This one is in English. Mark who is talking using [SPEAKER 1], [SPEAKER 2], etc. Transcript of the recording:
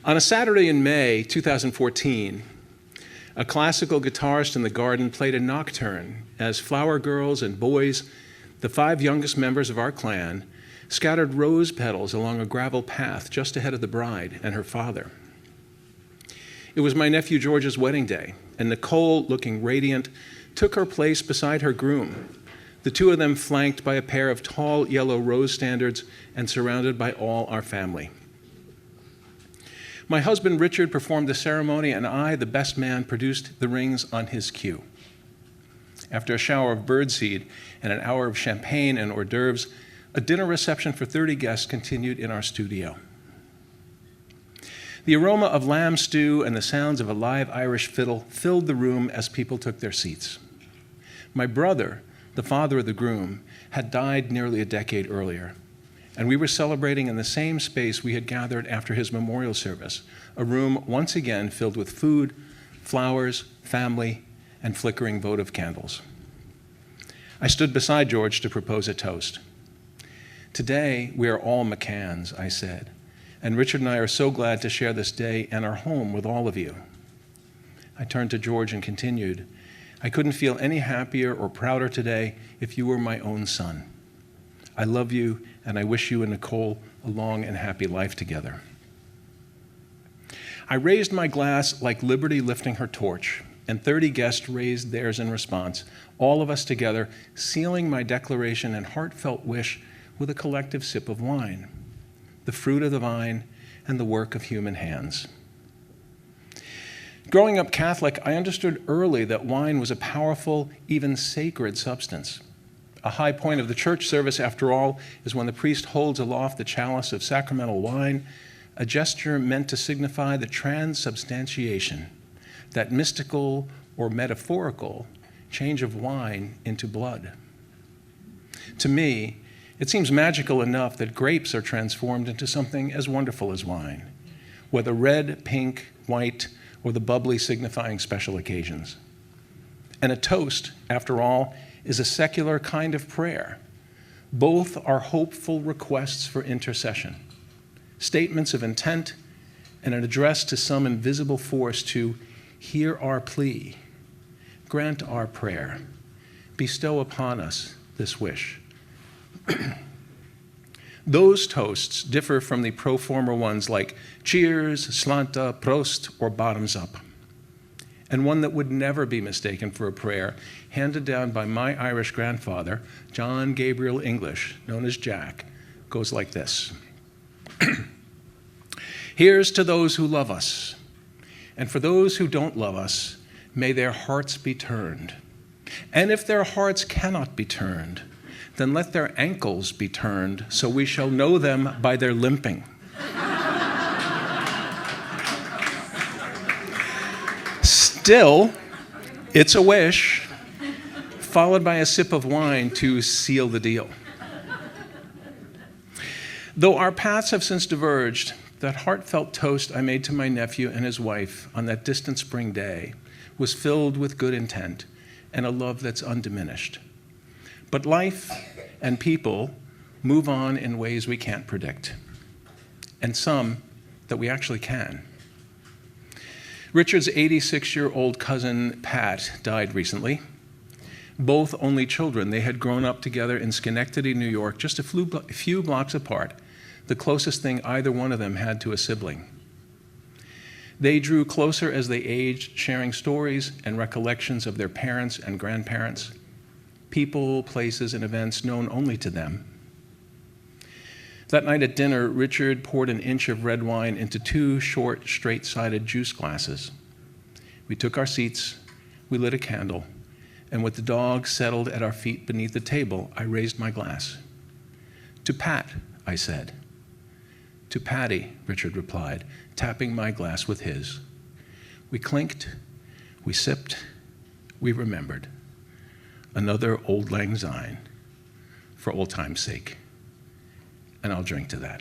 [SPEAKER 1] On a Saturday in May 2014, a classical guitarist in the garden played a nocturne as flower girls and boys, the 5 youngest members of our clan, scattered rose petals along a gravel path just ahead of the bride and her father. It was my nephew George's wedding day, and Nicole, looking radiant, took her place beside her groom, the two of them flanked by a pair of tall yellow rose standards and surrounded by all our family. My husband Richard performed the ceremony, and I, the best man, produced the rings on his cue. After a shower of birdseed and an hour of champagne and hors d'oeuvres, a dinner reception for 30 guests continued in our studio. The aroma of lamb stew and the sounds of a live Irish fiddle filled the room as people took their seats. My brother, the father of the groom, had died nearly a decade earlier, and we were celebrating in the same space we had gathered after his memorial service, a room once again filled with food, flowers, family, and flickering votive candles. I stood beside George to propose a toast. "Today, we are all McCanns," I said, "and Richard and I are so glad to share this day and our home with all of you." I turned to George and continued, "I couldn't feel any happier or prouder today if you were my own son. I love you, and I wish you and Nicole a long and happy life together." I raised my glass like Liberty lifting her torch, and 30 guests raised theirs in response, all of us together sealing my declaration and heartfelt wish with a collective sip of wine, the fruit of the vine and the work of human hands. Growing up Catholic, I understood early that wine was a powerful, even sacred substance. A high point of the church service, after all, is when the priest holds aloft the chalice of sacramental wine, a gesture meant to signify the transubstantiation, that mystical or metaphorical change of wine into blood. To me, it seems magical enough that grapes are transformed into something as wonderful as wine, whether red, pink, white, or the bubbly signifying special occasions. And a toast, after all, is a secular kind of prayer. Both are hopeful requests for intercession, statements of intent, and an address to some invisible force to hear our plea, grant our prayer, bestow upon us this wish. Those toasts differ from the pro forma ones like cheers, slanta, prost, or bottoms up. And one that would never be mistaken for a prayer handed down by my Irish grandfather, John Gabriel English, known as Jack, goes like this. "Here's to those who love us, and for those who don't love us, may their hearts be turned. And if their hearts cannot be turned, then let their ankles be turned, so we shall know them by their limping." Still, it's a wish, followed by a sip of wine to seal the deal. Though our paths have since diverged, that heartfelt toast I made to my nephew and his wife on that distant spring day was filled with good intent and a love that's undiminished. But life and people move on in ways we can't predict, and some that we actually can. Richard's 86-year-old cousin, Pat, died recently. Both only children, they had grown up together in Schenectady, New York, just a few blocks apart, the closest thing either one of them had to a sibling. They drew closer as they aged, sharing stories and recollections of their parents and grandparents, people, places, and events known only to them. That night at dinner, Richard poured an inch of red wine into 2 short, straight-sided juice glasses. We took our seats, we lit a candle, and with the dog settled at our feet beneath the table, I raised my glass. "To Pat," I said. "To Patty," Richard replied, tapping my glass with his. We clinked, we sipped, we remembered. Another Auld Lang Syne, for old time's sake. And I'll drink to that.